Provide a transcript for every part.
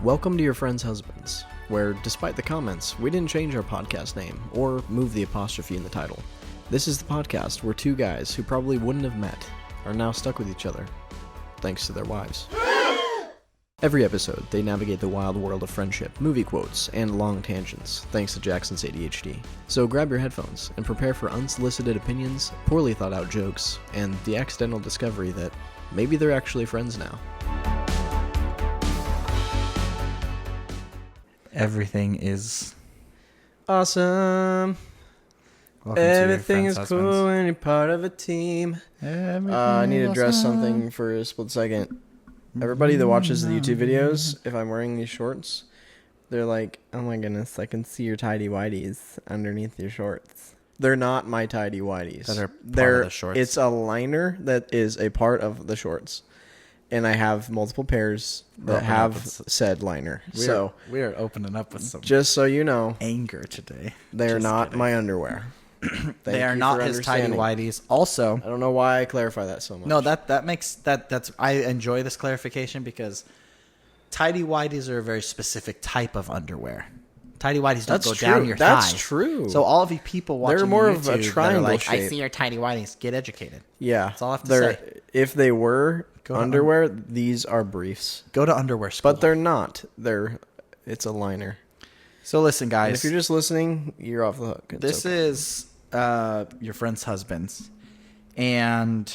Welcome to Your Friends' Husbands, where, despite the comments, we didn't change our podcast name or move the apostrophe in the title. This is the podcast where two guys who probably wouldn't have met are now stuck with each other, thanks to their wives. Every episode, they navigate the wild world of friendship, movie quotes, and long tangents, thanks to Jackson's ADHD. So grab your headphones and prepare for unsolicited opinions, poorly thought out jokes, and the accidental discovery that maybe they're actually friends now. Everything is awesome. Everything is cool when you're part of a team. I need to address something for a split second. Everybody that watches the YouTube videos, if I'm wearing these shorts, they're like, oh my goodness, I can see your tidy whities underneath your shorts. They're not my tidy whities. That are part of the shorts. It's a liner that is a part of the shorts. And I have multiple pairs that have said liner. We are opening up with some just so you know, anger today. They're not my underwear. They are not his tidy whities. Also, I don't know why I clarify that so much. No, that makes that's I enjoy this clarification because tidy whities are a very specific type of underwear. Tidy whities don't go down your thighs. That's true. So all of you people watching they're more YouTube of a triangle that are like, shape. I see your tidy whities. Get educated. Yeah, that's all I have to say. If they were underwear, these are briefs. Go to underwear school. But they're not. It's a liner. So listen, guys. And if you're just listening, you're off the hook. This is your friend's husbands, and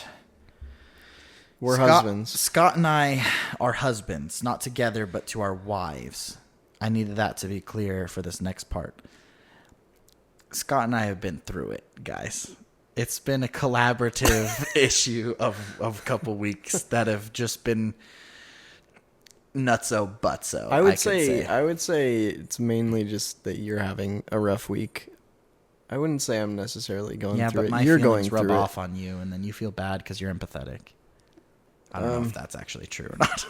we're husbands. Scott and I are husbands, not together, but to our wives. I needed that to be clear for this next part. Scott and I have been through it, guys. It's been a collaborative issue of a couple weeks that have just been nutso butso. I would say it's mainly just that you're having a rough week. I wouldn't say I'm necessarily going through it. Yeah, but my you're feelings going rub through off on you, and then you feel bad because you're empathetic. I don't know if that's actually true or not.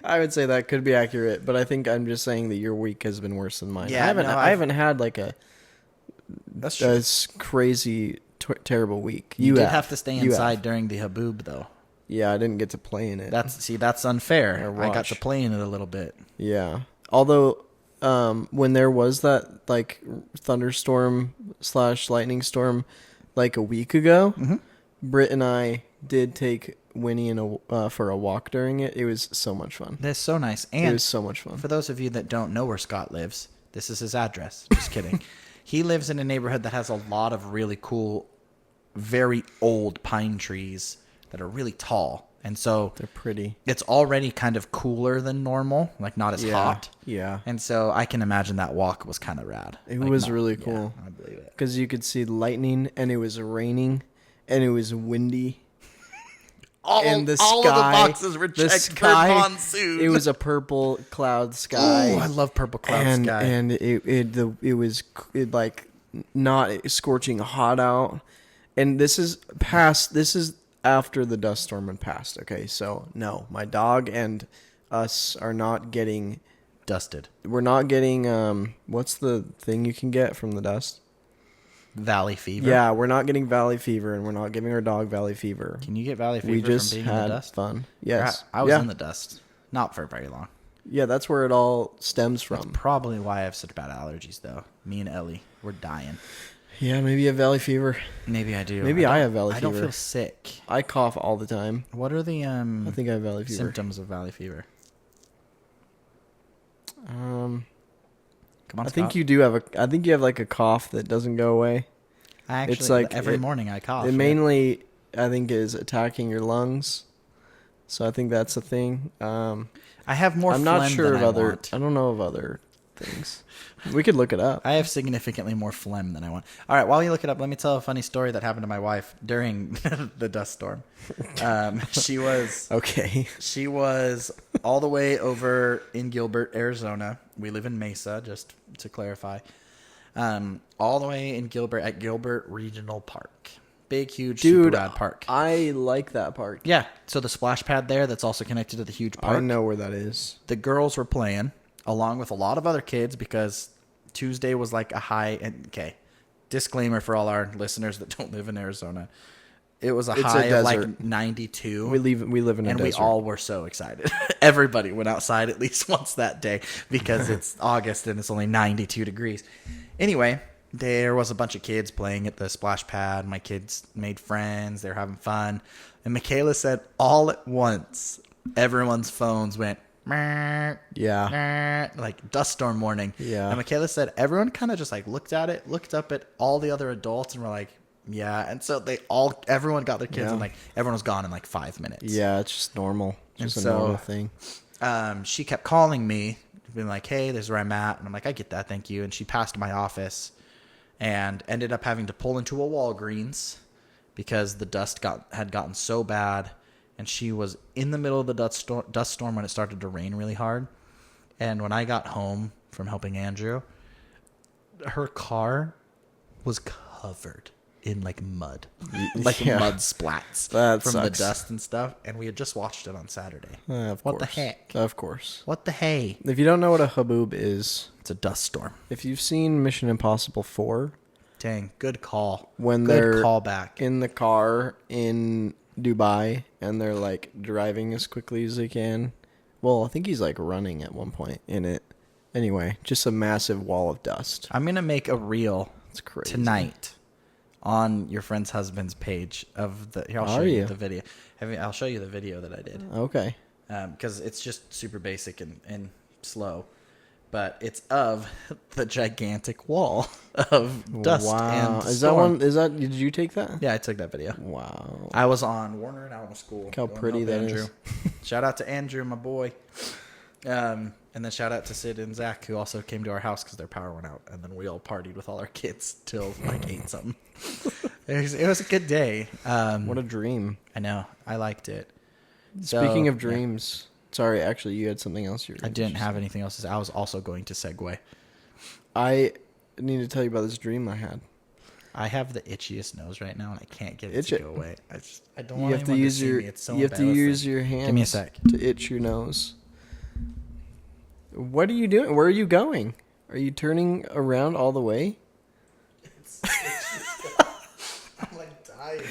I would say that could be accurate, but I think I'm just saying that your week has been worse than mine. Yeah, I haven't had like a crazy, terrible week. You did have to stay inside during the haboob, though. Yeah, I didn't get to play in it. That's unfair. I got to play in it a little bit. Yeah, although when there was that like thunderstorm / lightning storm like a week ago, Britt and I did take Winnie for a walk during it. It was so much fun. That's so nice. And it was so much fun. For those of you that don't know where Scott lives, this is his address. Just kidding. He lives in a neighborhood that has a lot of really cool, very old pine trees that are really tall. And so they're pretty. It's already kind of cooler than normal, like not as hot. Yeah. And so I can imagine that walk was kind of rad. It was really cool. Yeah, I believe it. Because you could see lightning, and it was raining, and it was windy. All of the boxes were checked for monsoon. It was a purple cloud sky. Oh, I love purple cloud sky. And it was like not scorching hot out. And this is after the dust storm had passed. Okay, so no, my dog and us are not getting dusted. We're not getting what's the thing you can get from the dust? Valley fever. Yeah, we're not getting valley fever, and we're not giving our dog valley fever. Can you get valley fever we just from being had in the dust? Fun. Yes. I was in the dust. Not for very long. Yeah, that's where it all stems from. That's probably why I have such bad allergies, though. Me and Ellie, we're dying. Yeah, maybe you have valley fever. Maybe I do. Maybe I have valley fever. I don't feel sick. I cough all the time. What are the I think I have valley fever. symptoms of valley fever? Come on, I think you do have I think you have like a cough that doesn't go away. It's like every morning I cough. It mainly, I think, is attacking your lungs. So I think that's a thing. I have more. I'm phlegm not sure than of other. I don't know of other things. We could look it up. I have significantly more phlegm than I want. All right, while you look it up, let me tell a funny story that happened to my wife during the dust storm. She was all the way over in Gilbert, Arizona. We live in Mesa, just to clarify. All the way in Gilbert at Gilbert Regional Park. Big, huge, super rad park. I like that park. Yeah. So the splash pad there that's also connected to the huge park. I know where that is. The girls were playing along with a lot of other kids because Tuesday was like a high. And okay, disclaimer for all our listeners that don't live in Arizona. It was a It's a high of desert. like 92. We live in a and desert. we all were so excited. Everybody went outside at least once that day because it's August and it's only 92 degrees. Anyway, there was a bunch of kids playing at the splash pad. My kids made friends. They were having fun. And Michaela said all at once, everyone's phones went, Yeah. like dust storm warning. Yeah. And Michaela said everyone kind of just like looked at it, looked up at all the other adults and were like, yeah. And so everyone got their kids and like everyone was gone in like 5 minutes. Yeah, it's just normal. Just a normal thing. She kept calling me, being like, hey, this is where I'm at. And I'm like, I get that. Thank you. And she passed my office and ended up having to pull into a Walgreens because the dust had gotten so bad. And she was in the middle of the dust storm when it started to rain really hard. And when I got home from helping Andrew, her car was covered in like mud, like mud splats That from sucks. the dust and stuff. And we had just watched it on Saturday. Of What the course. heck? Of course. What the hey? If you don't know what a haboob is, It's a dust storm. if you've seen Mission Impossible 4, Dang, good call. when Good they're call back. in the car in Dubai and they're like driving as quickly as they can. Well, I think he's like running at one point in it. Anyway, just a massive wall of dust. I'm gonna make a reel It's crazy. tonight on your friend's husband's page of the. Here, I'll show Are you you? the video. I'll show you the video that I did Okay. because it's just super basic and slow, but it's of the gigantic wall of dust Wow. and Is storm. did you take that? Yeah, I took that video. Wow. I was on Warner and out of school. Look how Going to pretty help that Andrew. is. Shout out to Andrew, my boy. And then shout out to Sid and Zach, who also came to our house because their power went out. And then we all partied with all our kids till like 8 something. It was a good day. What a dream. I know. I liked it. Speaking So, of dreams, sorry, actually, you had something else you were I going didn't have anything else to say. I was also going to segue. I need to tell you about this dream I had. I have the itchiest nose right now, and I can't get it Itch to it. go away. I don't You want have to anyone use see your me. It's so you have to embarrassing. use your hands. Give me a sec. To itch your nose. What are you doing? Where are you going? Are you turning around all the way? I'm like dying.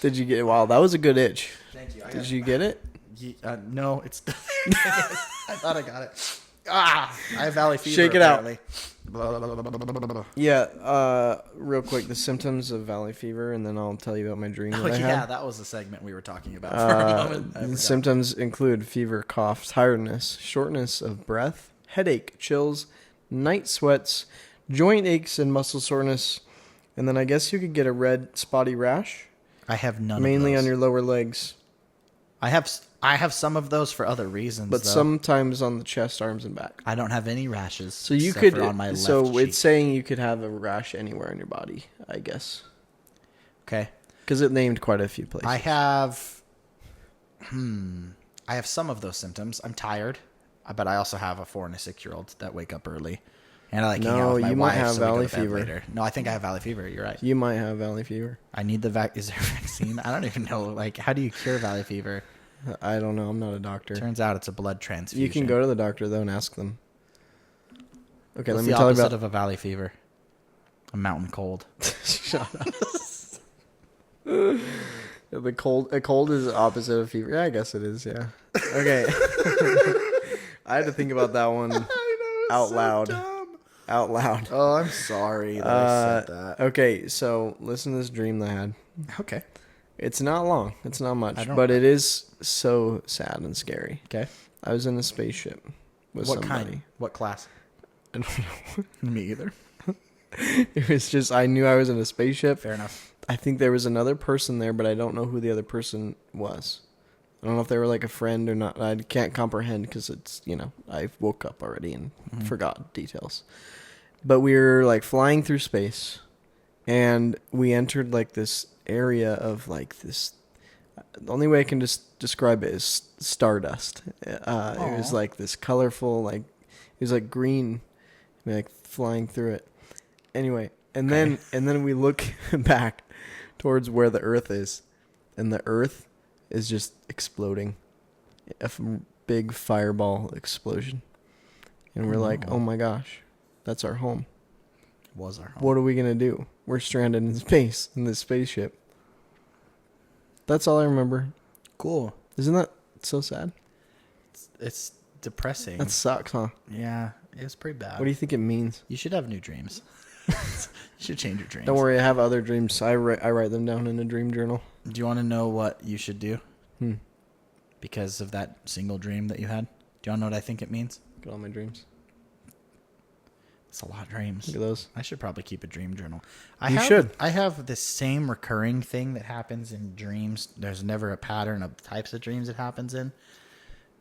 Did you get? Wow, that was a good itch. Thank you. Did you get it? No, it's. I thought I got it. I have Valley Fever. Shake it out. apparently. Yeah. Real quick, the symptoms of valley fever, and then I'll tell you about my dream Oh that I yeah, had. that was the segment we were talking about for a moment. I The forgot. symptoms include fever, cough, tiredness, shortness of breath, headache, chills, night sweats, joint aches, and muscle soreness. And then I guess you could get a red spotty rash, I have none. mainly of on those. your lower legs, I have some of those for other reasons, but though. sometimes on the chest, arms, and back. I don't have any rashes. So you except could. for on my left So cheek. it's saying you could have a rash anywhere in your body, I guess, okay. because it named quite a few places. I have some of those symptoms. I'm tired, but I also have a 4 and a 6-year-old that wake up early, and I like hang No, out with my you wife. might have so we go valley to bed fever. later. No, I think I have valley fever. You're right. You might have valley fever. I need the Is there a vaccine? I don't even know. Like, how do you cure valley fever? I don't know. I'm not a doctor. Turns out it's a blood transfusion. You can go to the doctor though and ask them. Okay, What's let me the tell you opposite about. of a valley fever? A mountain cold. Shut up. The cold. A cold is the opposite of fever. Yeah, I guess it is. Yeah. Okay. I had to think about that one out loud. Out loud. Oh, I'm sorry that I said that. Okay, so listen to this dream that I had. Okay. It's not long. It's not I much, don't- but it is so sad and scary. Okay. I was in a spaceship with What somebody. kind? What class? I don't know. Me either. It was just I knew I was in a spaceship. Fair enough. I think there was another person there, but I don't know who the other person was. I don't know if they were like a friend or not. I can't comprehend because it's, I woke up already and forgot details. But we were like flying through space and we entered like this area of like this. The only way I can just describe it is stardust. It was like this colorful, like, it was like green, like flying through it. Anyway, and then we look back towards where the Earth is, and the Earth is just exploding, big fireball explosion, and we're like, oh my gosh, that's our home. Was our home. What are we gonna do? We're stranded in space in this spaceship. That's all I remember. Cool. Isn't that so sad? It's depressing. That sucks, huh? Yeah, it was pretty bad. What do you think it means? You should have new dreams. You should change your dreams. Don't worry, I have other dreams. I write them down in a dream journal. Do you want to know what you should do? Hmm. Because of that single dream that you had? Do you want to know what I think it means? Look at all my dreams. It's a lot of dreams. Look at those. I should probably keep a dream journal. You should. I have this same recurring thing that happens in dreams. There's never a pattern of types of dreams it happens in.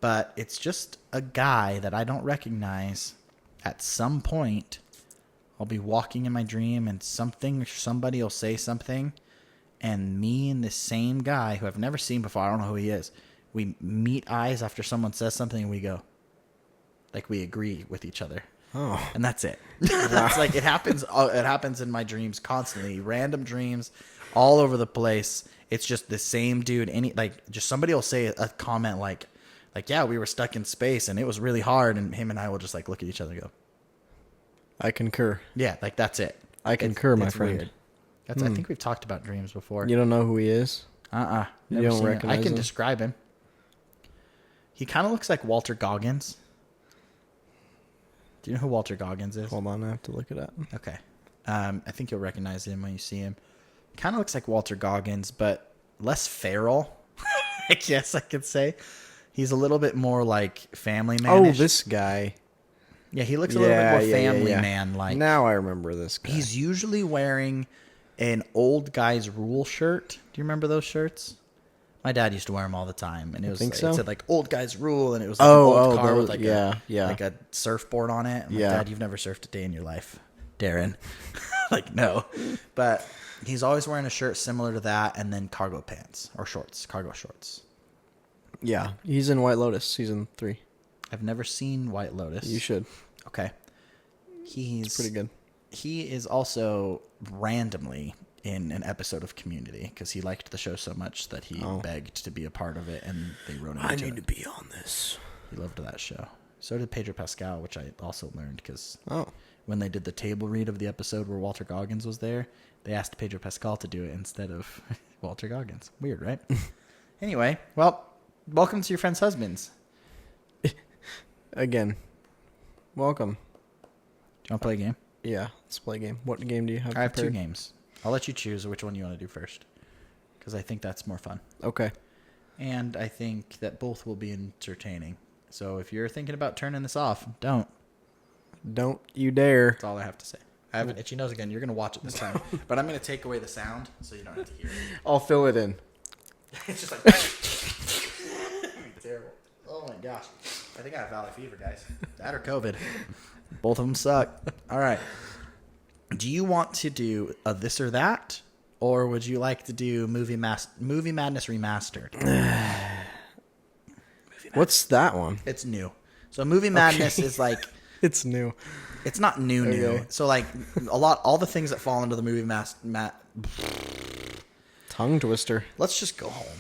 But it's just a guy that I don't recognize. At some point, I'll be walking in my dream and somebody will say something. And me and this same guy who I've never seen before, I don't know who he is, we meet eyes after someone says something and we go. Like we agree with each other. Oh. And that's it. That's like it happens. It happens in my dreams constantly. Random dreams, all over the place. It's just the same dude. Just somebody will say a comment like, yeah, we were stuck in space and it was really hard, and him and I will just like look at each other and go, I concur. yeah, like that's it. I concur, my friend. Weird. I think we've talked about dreams before. You don't know who he is? You don't recognize I can him? describe him. He kind of looks like Walter Goggins. Do you know who Walter Goggins is? Hold on, I have to look it up. Okay. I think you'll recognize him when you see him. Kind of looks like Walter Goggins, but less feral, I guess I could say. He's a little bit more like family man. Oh, this guy. Yeah, he looks a little bit more family man-like. Now I remember this guy. He's usually wearing an old guy's rule shirt. Do you remember those shirts? My dad used to wear them all the time, and it It said like old guy's rule, and it was like an old car with like like a surfboard on it. I'm like, Yeah. Dad, you've never surfed a day in your life, Darren. Like, no. But he's always wearing a shirt similar to that, and then cargo pants or shorts, cargo shorts. Yeah, he's in White Lotus season 3. I've never seen White Lotus. You should. Okay. It's pretty good. He is also randomly in an episode of Community because he liked the show so much that he begged to be a part of it, and they wrote him into it. I need to be on this. He loved that show. So did Pedro Pascal, which I also learned because Oh. when they did the table read of the episode where Walter Goggins was there, they asked Pedro Pascal to do it instead of Walter Goggins. Weird, right? Anyway, well, welcome to your friend's husbands. Again, welcome. Do you want to play a game? Yeah, let's play a game. What game do you have? I have 2 prepared? games. I'll let you choose which one you want to do first because I think that's more fun. Okay. And I think that both will be entertaining. So if you're thinking about turning this off, don't. Don't you dare. That's all I have to say. I have an itchy nose again. You're going to watch it this time. But I'm going to take away the sound so you don't have to hear it. I'll fill it in. It's just like... terrible. Oh my gosh. I think I have valley fever, guys. That or COVID. Both of them suck. All right. Do you want to do a this or that? Or would you like to do Movie Madness Remastered? What's that one? It's new. So Movie Madness is like... It's new. It's not new. Okay. So like all the things that fall into the movie Tongue twister. Let's just go home.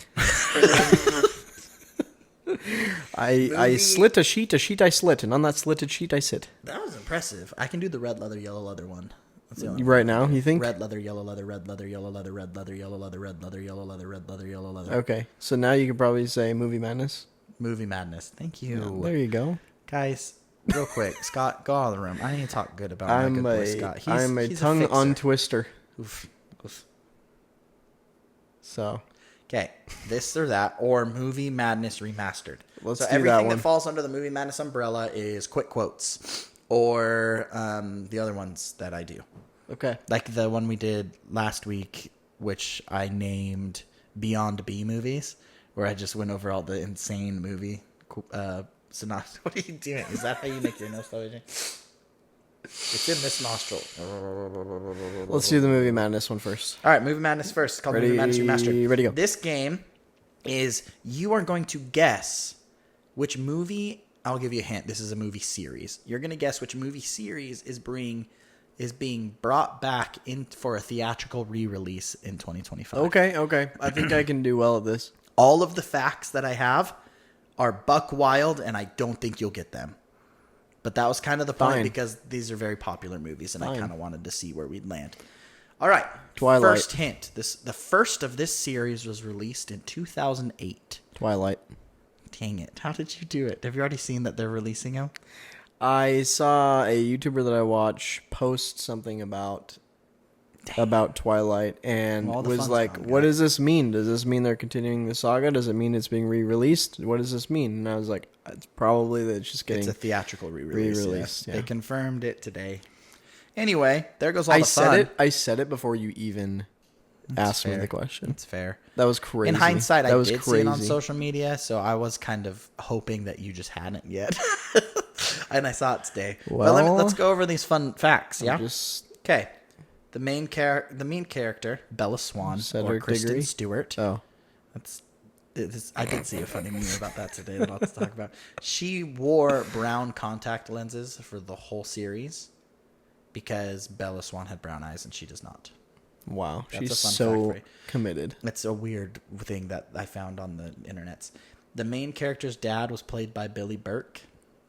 I slit a sheet I slit, and on that slitted sheet I sit. That was impressive. I can do the red leather, yellow leather one. That's the only Right now, you think? red leather, yellow leather, red leather, yellow leather, red leather, yellow leather, red leather, yellow leather, red leather, yellow leather. Okay, so now you could probably say Movie Madness. Movie Madness. Thank you. There you go. Guys, real quick, Scott, go out of the room. I need to talk good about my I'm good boy a Scott. I'm a he's tongue fixer. untwister. Oof. Oof. So Okay, this or that, or Movie Madness Remastered. Let's so do that everything one. that falls under the Movie Madness umbrella is quick quotes, or the other ones that I do. okay. Like the one we did last week, which I named Beyond B movies, where I just went over all the insane movie synopsis. What are you doing? Is that how you make your nose television? It's in this nostril. Let's do the Movie Madness one first. All right, Movie Madness first. It's called Movie Madness Remastered. Ready, go. This game is you are going to guess which movie. I'll give you a hint. This is a movie series. You're going to guess which movie series is being brought back in for a theatrical re-release in 2025. Okay. I think I can do well at this. All of the facts that I have are buck wild, and I don't think you'll get them. But that was kind of the point Fine. because these are very popular movies, and I Fine. kind of wanted to see where we'd land. All right. Twilight. First hint. The first of this series was released in 2008. Twilight. Dang it. How did you do it? Have you already seen that they're releasing them? I saw a YouTuber that I watch post something about Twilight and Well, the was fun's like, gone, what guys. does this mean? Does this mean they're continuing the saga? Does it mean it's being re-released? What does this mean? And I was like, it's probably that it's just getting It's a theatrical re-release. re-released. Yes. Yeah. They confirmed it today. Anyway, there goes all the fun. I said it before you even asked me fair. the question. It's fair. That was crazy. In hindsight, that I was did crazy. see it on social media, so I was kind of hoping that you just hadn't yet. And I saw it today. Well, let's go over these fun facts. Yeah. Just Okay. The main character, Bella Swan, or Cedric Kristen Diggory? Stewart. oh, I did see a funny meme about that today that I'll talk about. She wore brown contact lenses for the whole series because Bella Swan had brown eyes and she does not. wow, That's she's a fun fact so for you. committed. It's a weird thing that I found on the internets. The main character's dad was played by Billy Burke,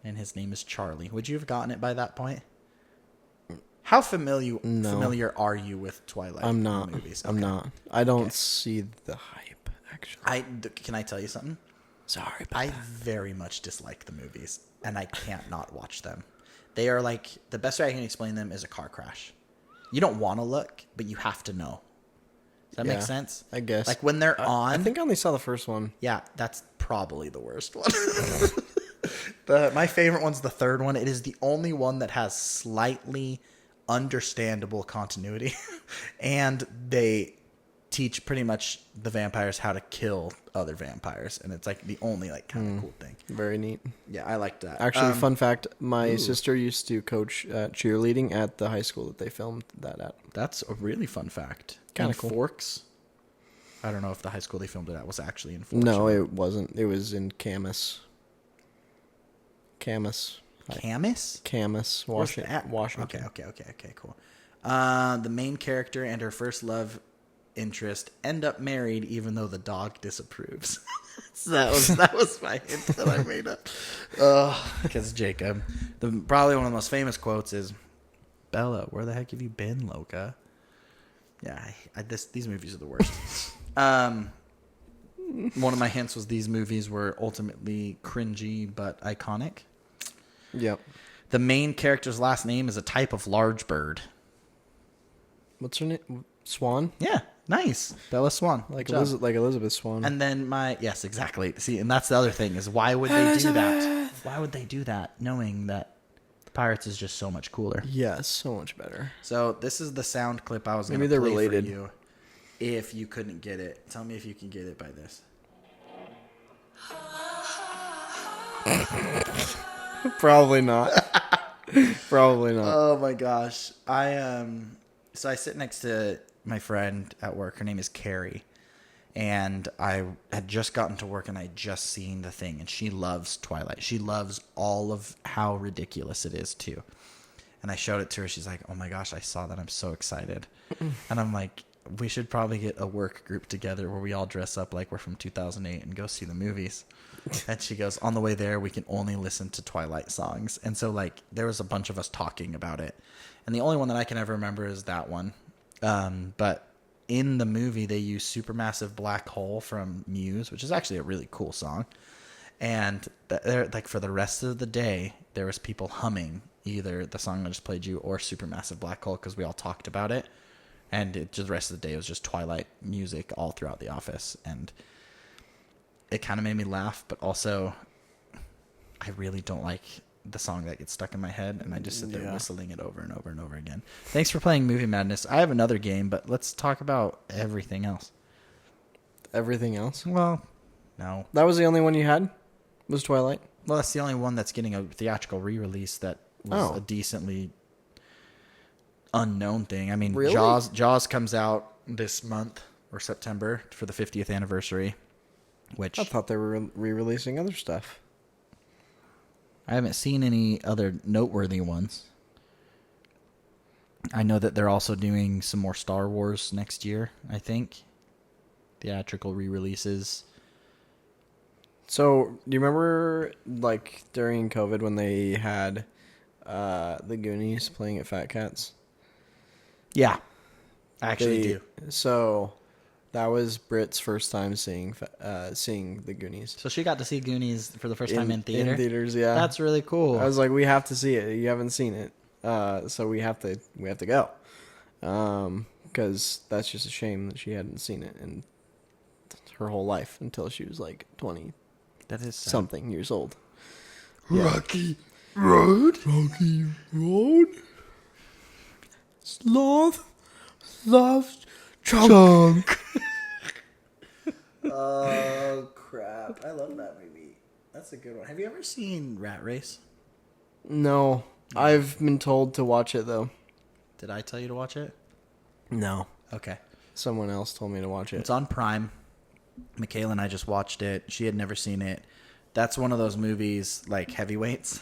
and his name is Charlie. Would you have gotten it by that point? How familiar are you with Twilight? I'm not. Movies? I'm Okay. not. I don't Okay. see the hype. Actually, Can I tell you something? sorry. I very much dislike the movies, and I can't not watch them. They are like, the best way I can explain them is a car crash. You don't want to look, but you have to know. Does that make Yeah, sense? I guess. Like when they're on. I think I only saw the first one. Yeah, that's probably the worst one. My favorite one's the third one. It is the only one that has slightly understandable continuity. And they teach pretty much the vampires how to kill other vampires. And it's like the only like kind of cool thing. Very neat. Yeah, I like that. Actually, fun fact: my sister used to coach cheerleading at the high school that they filmed that at. That's a really fun fact. Kinda In cool. Forks. I don't know if the high school they filmed it at was actually in Forks. No, or it wasn't. It was in Camas. Camas? Camas, Where's that? Washington. Okay, cool. The main character and her first love interest end up married, even though the dog disapproves. So that was my hint that I made up. Because Jacob, probably one of the most famous quotes is, "Bella, where the heck have you been, Loca?" Yeah, these movies are the worst. One of my hints was these movies were ultimately cringy but iconic. Yep. The main character's last name is a type of large bird. What's her name? Swan? Yeah, nice. Bella Swan. Like Good job. Elizabeth Swan. And then yes, exactly. See, and that's the other thing is why would they do that? Why would they do that knowing that Pirates is just so much cooler? Yeah, so much better. So this is the sound clip I was going Maybe to they're play related. for you. If you couldn't get it, tell me if you can get it by this. Probably not. Probably not. Oh my gosh. So I sit next to my friend at work. Her name is Carrie. And I had just gotten to work and I just seen the thing. And she loves Twilight. She loves all of how ridiculous it is too. And I showed it to her. She's like, "Oh my gosh, I saw that. I'm so excited." And I'm like, we should probably get a work group together where we all dress up like we're from 2008 and go see the movies. And she goes, "On the way there, we can only listen to Twilight songs." And so like there was a bunch of us talking about it. And the only one that I can ever remember is that one. But in the movie, they use Supermassive Black Hole from Muse, which is actually a really cool song. And like for the rest of the day, there was people humming either the song I just played you or Supermassive Black Hole because we all talked about it. And the rest of the day it was just Twilight music all throughout the office. And it kind of made me laugh, but also I really don't like the song that gets stuck in my head, and I just sit there whistling it over and over and over again. Thanks for playing Movie Madness. I have another game, but let's talk about everything else. Everything else? Well, no. That was the only one you had? Was Twilight? Well, that's the only one that's getting a theatrical re-release that was a decently unknown thing. I mean, Really? Jaws comes out this month or September for the 50th anniversary, which I thought they were re-releasing other stuff. I haven't seen any other noteworthy ones. I know that they're also doing some more Star Wars next year, I think. Theatrical re-releases. So, do you remember, like, during COVID when they had the Goonies playing at Fat Cats? Yeah. I actually do. So that was Britt's first time seeing the Goonies. So she got to see Goonies for the first time in theater? In theaters, yeah. That's really cool. I was like, we have to see it. You haven't seen it. So we have to go. Because that's just a shame that she hadn't seen it in her whole life until she was like 20 That is sad. something years old. Rocky Road. Sloth Chunk. Oh, crap. I love that movie. That's a good one. Have you ever seen Rat Race? No. I've been told to watch it, though. Did I tell you to watch it? No. Okay. Someone else told me to watch it. It's on Prime. Michaela and I just watched it. She had never seen it. That's one of those movies, like Heavyweights,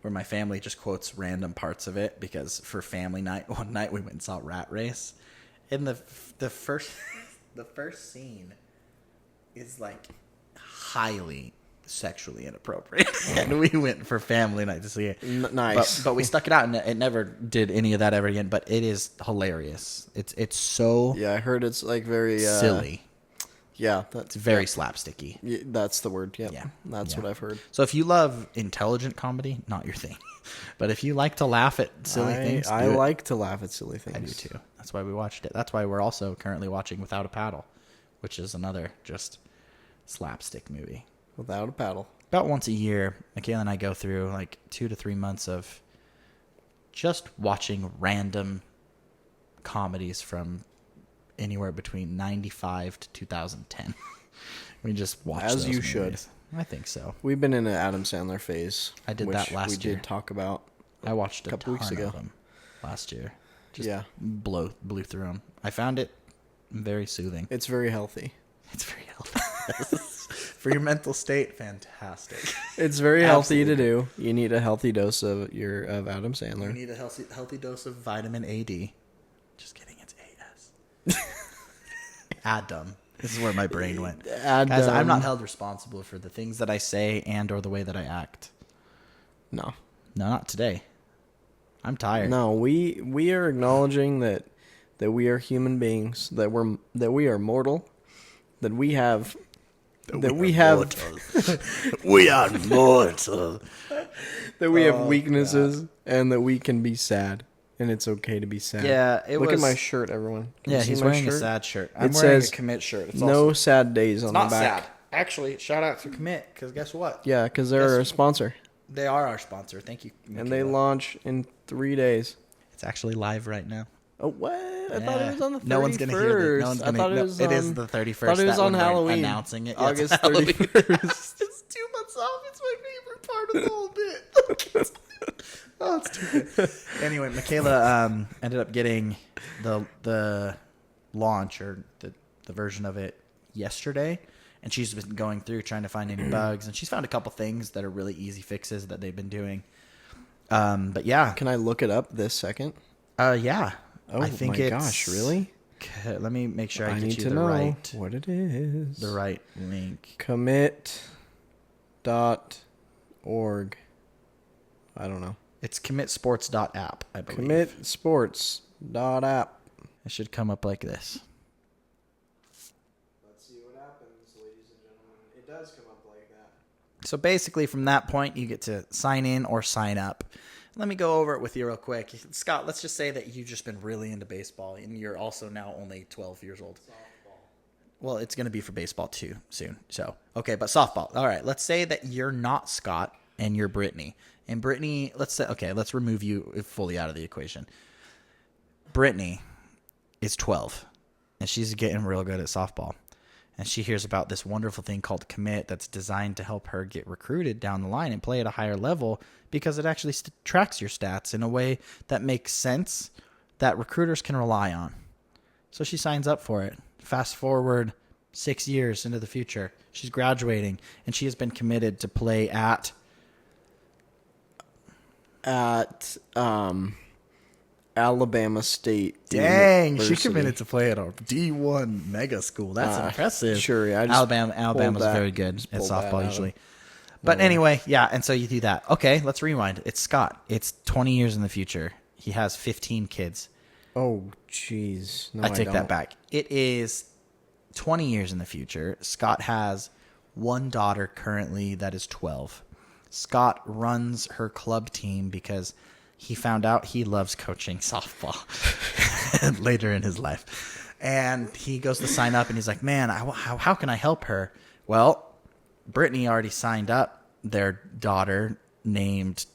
where my family just quotes random parts of it because for family night, one night we went and saw Rat Race. And the first the first scene is like highly sexually inappropriate. And we went for family night to see it. Nice. But we stuck it out and it never did any of that ever again, but it is hilarious. It's so Yeah, I heard it's like very silly. Yeah, It's very slapsticky. yeah, that's the word. Yep. Yeah. That's Yeah. what I've heard. So if you love intelligent comedy, not your thing. But if you like to laugh at silly things, I do it. like to laugh at silly things. I do too. That's why we watched it. That's why we're also currently watching Without a Paddle, which is another just slapstick movie. Without a paddle. About once a year, Michaela and I go through like 2 to 3 months of just watching random comedies from anywhere between 95 to 2010. We just watch As those you should. movies. I think so. We've been in an Adam Sandler phase. I did which that last we year. did talk about. I watched a couple weeks ton ago. of them last year. Just Yeah. blew through them. I found it very soothing. It's very healthy. It's very healthy. For your mental state, fantastic. It's very healthy to Absolutely. do. You need a healthy dose of Adam You Sandler. need a healthy dose of vitamin AD. Just kidding, it's AS. Adam. This is where my brain went. Adam. Guys, I'm not held responsible for the things that I say and or the way that I act. No. No, not today. I'm tired. No, we are acknowledging that we are human beings, that we are mortal, that we have We are mortal. that we have Oh, weaknesses and that we can be sad and it's okay to be sad. Yeah, it Look was. at my shirt, everyone. Can you Yeah, see he's my wearing a shirt? sad shirt. I'm It wearing says a commit shirt. It's No also, sad days on it's not the back. sad. Actually, shout out to Commit because guess what? Yeah, because they're Guess- a sponsor They are our sponsor. Thank you. and they Michaela. launch in 3 days. It's actually live right now. Oh, what? I thought it was on the 31st. No one's gonna hear this. No one's gonna. I thought no, it was it is on- the 31st. thought it was that on when we're Halloween. Announcing it. Yeah, it's August Halloween. 31st. It's 2 months off. It's my favorite part of the whole bit. Oh, it's too good. Anyway, Michaela ended up getting the launch or the version of it yesterday, and she's been going through trying to find any bugs, and she's found a couple things that are really easy fixes that they've been doing. But yeah, Can I look it up this second? yeah. Oh I think my it's, gosh, really? Let me make sure I I get need you to the know right what it is. link. Commit.org. I don't know. It's commitsports.app, I believe. Commitsports.app. It should come up like this. Let's see what happens, ladies and gentlemen. It does come up like that. So basically, from that point, you get to sign in or sign up. Let me go over it with you real quick. Scott, let's just say that you've just been really into baseball, and you're also now only 12 years old. Softball. Well, it's going to be for baseball too soon. So, okay, but softball. All right, let's say that you're not Scott and you're Brittany. And Brittany, let's remove you fully out of the equation. Brittany is 12, and she's getting real good at softball. And she hears about this wonderful thing called Commit that's designed to help her get recruited down the line and play at a higher level because it actually tracks your stats in a way that makes sense that recruiters can rely on. So she signs up for it. Fast forward 6 years into the future. She's graduating, and she has been committed to play at Alabama State. Dang, University. she committed to play at a D1 mega school. That's impressive. Sure, I just Alabama's that- very good just at pulled that softball out usually. of But anyway, yeah, and so you do that. Okay, let's rewind. It's Scott. It's 20 years in the future. He has 15 kids. Oh, jeez. No, I take that don't. back. It is 20 years in the future. Scott has one daughter currently that is 12. Scott runs her club team because he found out he loves coaching softball later in his life. And he goes to sign up and he's like, man, how can I help her? Well, Brittany already signed up their daughter named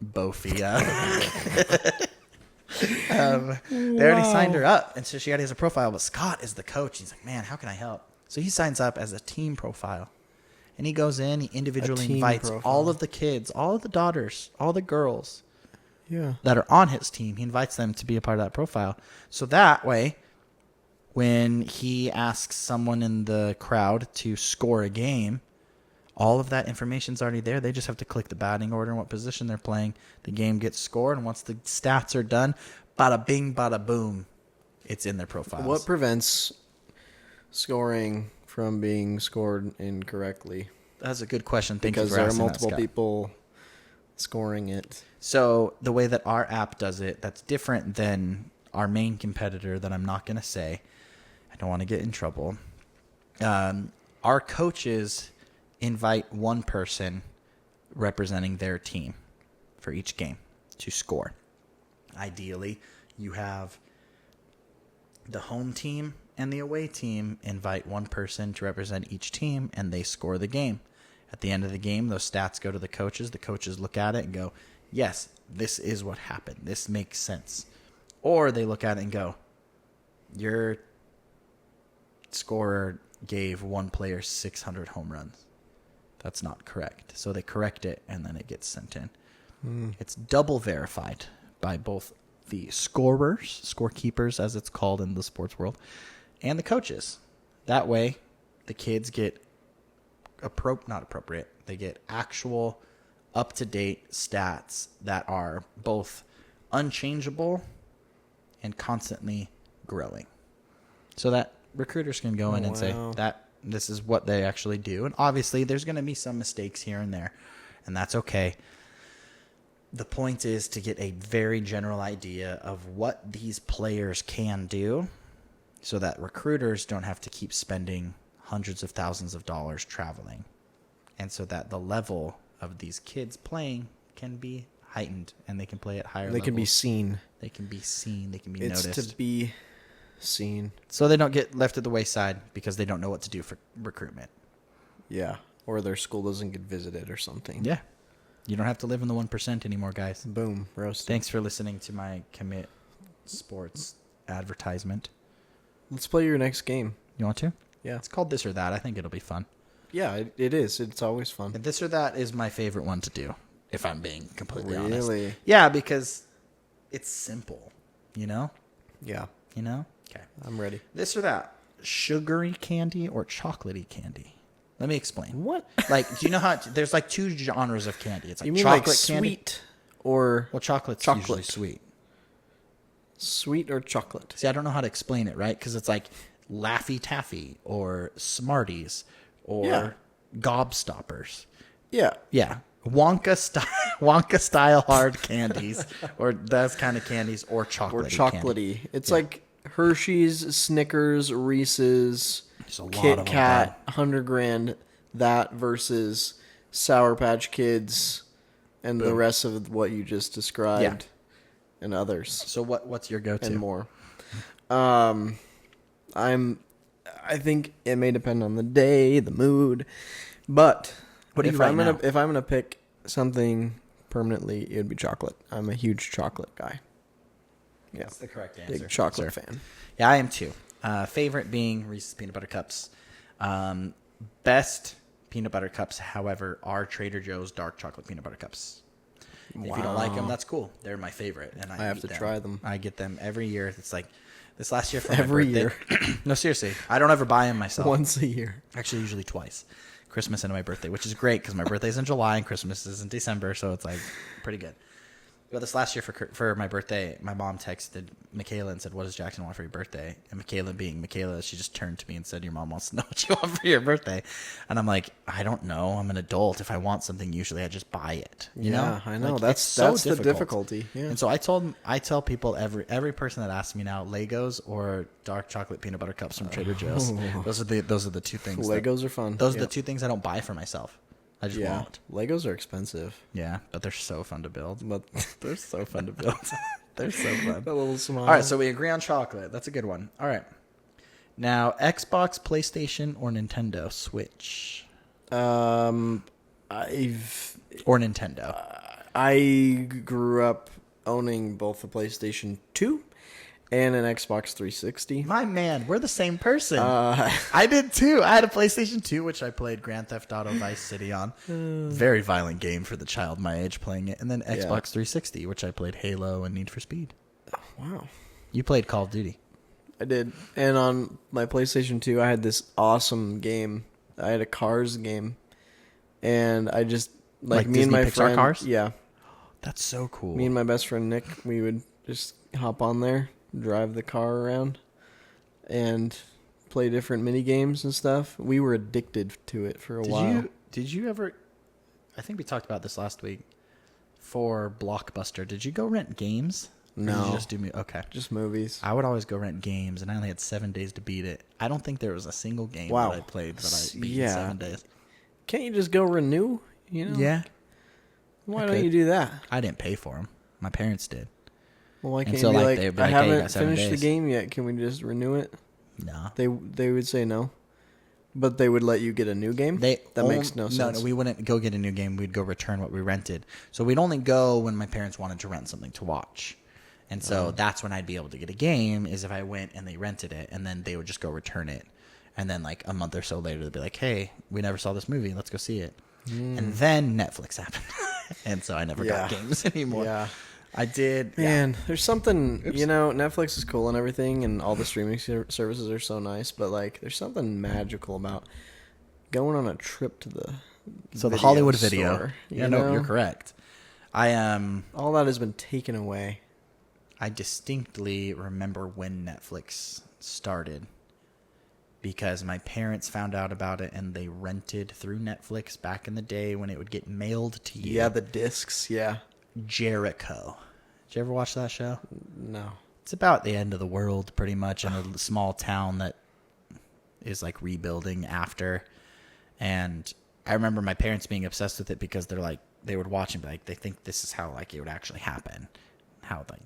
Bofia. They already signed her up. And so she already has a profile, but Scott is the coach. He's like, man, how can I help? So he signs up as a team profile. And he goes in, he individually invites all of the kids, all of the daughters, all the girls that are on his team. He invites them to be a part of that profile. So that way, when he asks someone in the crowd to score a game, all of that information's already there. They just have to click the batting order and what position they're playing. The game gets scored, and once the stats are done, bada bing, bada boom, it's in their profiles. What prevents scoring from being scored incorrectly? That's a good question. Thank you Because for there are asking that, multiple Scott. people scoring it. So the way that our app does it, that's different than our main competitor that I'm not going to say. I don't want to get in trouble. Our coaches invite one person representing their team for each game to score. Ideally, you have the home team and the away team invite one person to represent each team, and they score the game. At the end of the game, those stats go to the coaches. The coaches look at it and go, yes, this is what happened. This makes sense. Or they look at it and go, your scorer gave one player 600 home runs. That's not correct. So they correct it, and then it gets sent in. It's double verified by both the scorers, scorekeepers, as it's called in the sports world, and the coaches. That way, the kids get they get actual up-to-date stats that are both unchangeable and constantly growing. So that recruiters can go in and say that this is what they actually do. And obviously, there's going to be some mistakes here and there, and that's okay. The point is to get a very general idea of what these players can do so that recruiters don't have to keep spending hundreds of thousands of dollars traveling, and so that the level of these kids playing can be heightened and they can play at higher levels. They can be seen. They can be seen. They can be It's noticed. to be seen. So they don't get left at the wayside because they don't know what to do for recruitment. Yeah. Or their school doesn't get visited or something. Yeah. You don't have to live in the 1% anymore, guys. Boom. Roasted. Thanks for listening to my Commit Sports advertisement. Let's play your next game. You want to? Yeah. It's called This or That. I think it'll be fun. Yeah, it is. It's always fun. And This or That is my favorite one to do, if I'm being completely honest. Really? Yeah, because it's simple, you know? Yeah. You know? Okay. I'm ready. This or that. Sugary candy or chocolatey candy? Let me explain. What? Like, do you know how there's like two genres of candy? It's like You mean chocolate like candy. sweet or Well, chocolate's chocolate? usually sweet. Sweet or chocolate? See, I don't know how to explain it, right? Because it's like Laffy Taffy or Smarties or Gobstoppers. Yeah. Yeah. Wonka style hard candies or those kind of candies or chocolate. Or chocolatey. It's like Hershey's, Snickers, Reese's, There's a lot Kit of them, Kat, 100 grand, that versus Sour Patch Kids and the rest of what you just described and others So what's your go-to? and more. I think it may depend on the day, the mood, but What do you if right I'm now? gonna pick something permanently, it would be chocolate. I'm a huge chocolate guy. Yeah, That's the correct answer. big chocolate fan. Yeah, I am too. Favorite being Reese's Peanut Butter Cups. Best peanut butter cups, however, are Trader Joe's dark chocolate peanut butter cups. If you don't like them, that's cool. They're my favorite, and I have eat to try them. I get them every year. It's like this last year for Every my birthday. No, seriously, I don't ever buy them myself. Once a year. Actually, usually twice. Christmas and my birthday, which is great because my birthday's in July and Christmas is in December, so it's like pretty good. Well, this last year for my birthday, my mom texted Michaela and said, "What does Jackson want for your birthday?" And Michaela, being Michaela, she just turned to me and said, "Your mom wants to know what you want for your birthday." And I'm like, "I don't know. I'm an adult. If I want something, usually I just buy it." You know? I know. Like, that's the difficulty. Yeah. And so I tell people every person that asks me now, Legos or dark chocolate peanut butter cups from Trader Joe's. Those are the two things. Legos are fun. Those are the two things I don't buy for myself. I just won't. Legos are expensive. Yeah, but they're so fun to build. But They're so fun to build. They're so fun. A little small. All right, so we agree on chocolate. That's a good one. All right. Now, Xbox, PlayStation, or Nintendo Switch? Or Nintendo. I grew up owning both the PlayStation 2 and an Xbox 360. My man, we're the same person. Uh, I did too. I had a PlayStation 2, which I played Grand Theft Auto Vice City on. Very violent game for the child my age playing it. And then Xbox 360, which I played Halo and Need for Speed. Wow. You played Call of Duty. I did. And on my PlayStation 2, I had this awesome game. I had a Cars game. And I just, like me Disney and my Pixar friend. Cars? Yeah. That's so cool. Me and my best friend Nick, we would just hop on there, drive the car around, and play different mini games and stuff. We were addicted to it for a while. Did you ever? I think we talked about this last week. For Blockbuster, did you go rent games? Or No. did you just do okay. Just movies. I would always go rent games, and I only had 7 days to beat it. I don't think there was a single game Wow. that I played that I beat in 7 days. Can't you just go renew? You know? Yeah. Why I don't could. you do that? I didn't pay for them. My parents did. Well, why can't so, you be like, like, they'd be I like, "Hey, you haven't got 7 finished the days." game yet. Can we just renew it? No. They would say no. But they would let you get a new game? That makes no sense. No, we wouldn't go get a new game. We'd go return what we rented. So we'd only go when my parents wanted to rent something to watch. And so that's when I'd be able to get a game, is if I went and they rented it, and then they would just go return it. And then like a month or so later, they'd be like, "Hey, we never saw this movie. Let's go see it." And then Netflix happened. And so I never got games anymore. Yeah. I did. Man, there's something, Netflix is cool and everything, and all the streaming services are so nice, but like, there's something magical about going on a trip to the Hollywood Video. store, Yeah, no, you're correct. All that has been taken away. I distinctly remember when Netflix started, because my parents found out about it and they rented through Netflix back in the day when it would get mailed to you. Yeah, the discs, yeah. Jericho. Did you ever watch that show? No. It's about the end of the world, pretty much, in a small town that is like rebuilding after. And I remember my parents being obsessed with it because they would watch and be like, they think this is how like it would actually happen. How like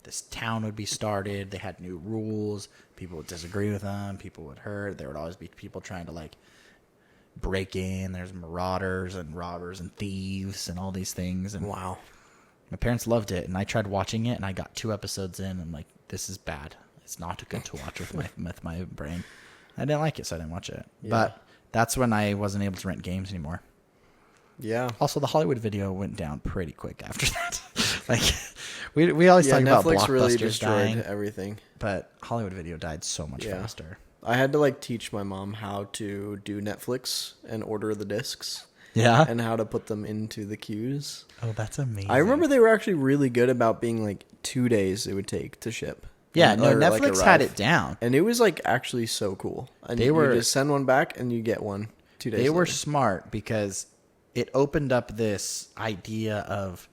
this town would be started. They had new rules. People would disagree with them. People would hurt. There would always be people trying to like break in. There's marauders and robbers and thieves and all these things. And Wow. my parents loved it, and I tried watching it, and I got 2 episodes in, and I'm like, this is bad. It's not good to watch with my brain. I didn't like it, so I didn't watch it. Yeah. But that's when I wasn't able to rent games anymore. Yeah. Also, the Hollywood Video went down pretty quick after that. Like, we always talk about Netflix really Blockbusters destroyed dying, everything. but Hollywood Video died so much faster. I had to like teach my mom how to do Netflix and order the discs. Yeah? And how to put them into the queues. Oh, that's amazing. I remember they were actually really good about being like 2 days it would take to ship. Yeah, And- no, or, like, Netflix arrive. had it down. And it was like actually so cool. And They you were- just send one back and you get one 2 days They were later. smart because it opened up this idea of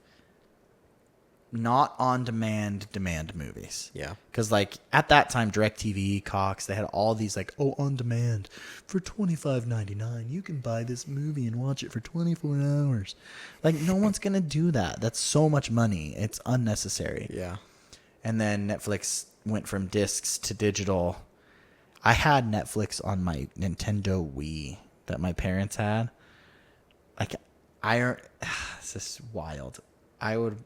not on-demand demand movies. Yeah. Because, like, at that time, DirecTV, Cox, they had all these, like, on-demand. For $25.99, you can buy this movie and watch it for 24 hours. Like, no one's going to do that. That's so much money. It's unnecessary. Yeah. And then Netflix went from discs to digital. I had Netflix on my Nintendo Wii that my parents had. Like, this is wild. I would...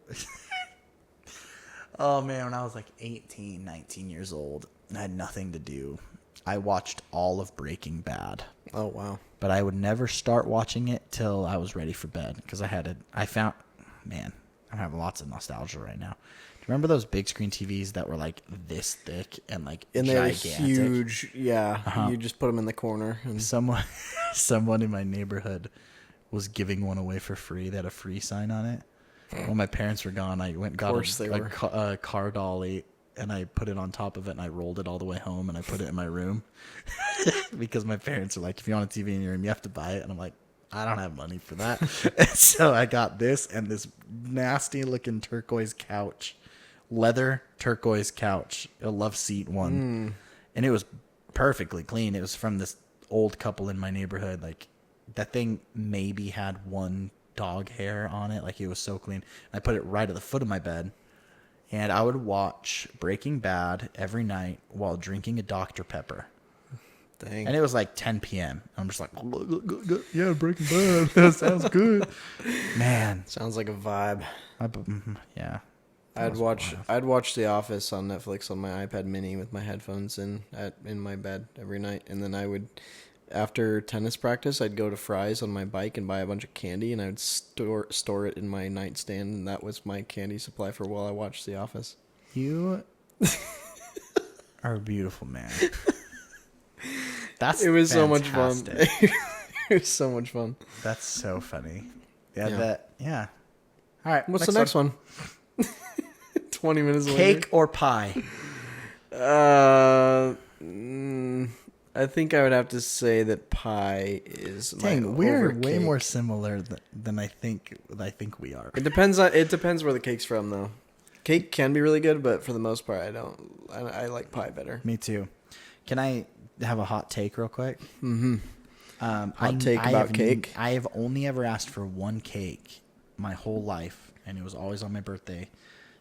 Oh, man, when I was like 18, 19 years old, I had nothing to do. I watched all of Breaking Bad. Oh, wow. But I would never start watching it till I was ready for bed. Because man, I'm having lots of nostalgia right now. Do you remember those big screen TVs that were like this thick and like And they were gigantic? huge. Yeah. You just put them in the corner. And Someone in my neighborhood was giving one away for free. They had a free sign on it. When my parents were gone, I went and got a car dolly, and I put it on top of it, and I rolled it all the way home, and I put it in my room. Because my parents are like, if you want a TV in your room, you have to buy it. And I'm like, I don't have money for that. And so I got this and this nasty looking turquoise couch, leather turquoise couch, a love seat one. And it was perfectly clean. It was from this old couple in my neighborhood. Like, that thing maybe had one dog hair on it. Like, it was so clean. I put it right at the foot of my bed, and I would watch Breaking Bad every night while drinking a Dr. Pepper. Dang. And it was like 10 p.m. I'm just like, yeah, Breaking Bad. That sounds good. Man. Sounds like a vibe. Yeah. I'd watch The Office on Netflix on my iPad mini with my headphones in my bed every night. And then I would, after tennis practice, I'd go to Fry's on my bike and buy a bunch of candy, and I would store it in my nightstand, and that was my candy supply for while I watched The Office. You are a beautiful man. It was fantastic. So much fun. It was so much fun. That's so funny. Yeah. All right. What's the next one? 20 minutes later. Cake or pie? I think I would have to say that pie is we're way more similar than I think we are. It depends where the cake's from, though. Cake can be really good, but for the most part, I like pie better. Me too. Can I have a hot take real quick? Mm-hmm. Hot take about cake? I have only ever asked for one cake my whole life, and it was always on my birthday,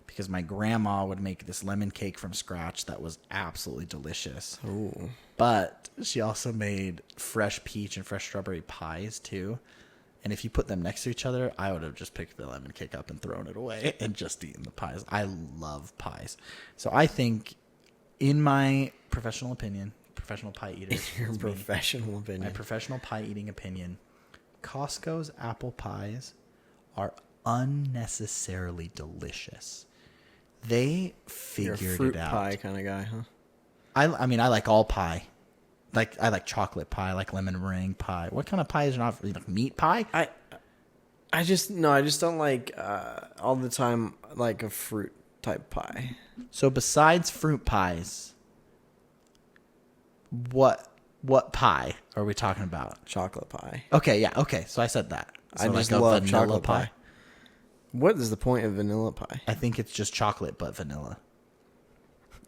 because my grandma would make this lemon cake from scratch that was absolutely delicious. Ooh. But she also made fresh peach and fresh strawberry pies too. And if you put them next to each other, I would have just picked the lemon cake up and thrown it away and just eaten the pies. I love pies. So I think, in my professional opinion, professional pie eater. Your professional opinion. My professional pie eating opinion, Costco's apple pies are unnecessarily delicious. They figured You're a fruit it out. pie kind of guy, huh? I mean, I like all pie. Like, I like chocolate pie, I like lemon meringue pie. What kind of pie is not like meat pie? I just don't like all the time like a fruit type pie. So besides fruit pies, what pie are we talking about? Chocolate pie. Okay, yeah, okay. So I said that. So I just like love chocolate pie. What is the point of vanilla pie? I think it's just chocolate but vanilla.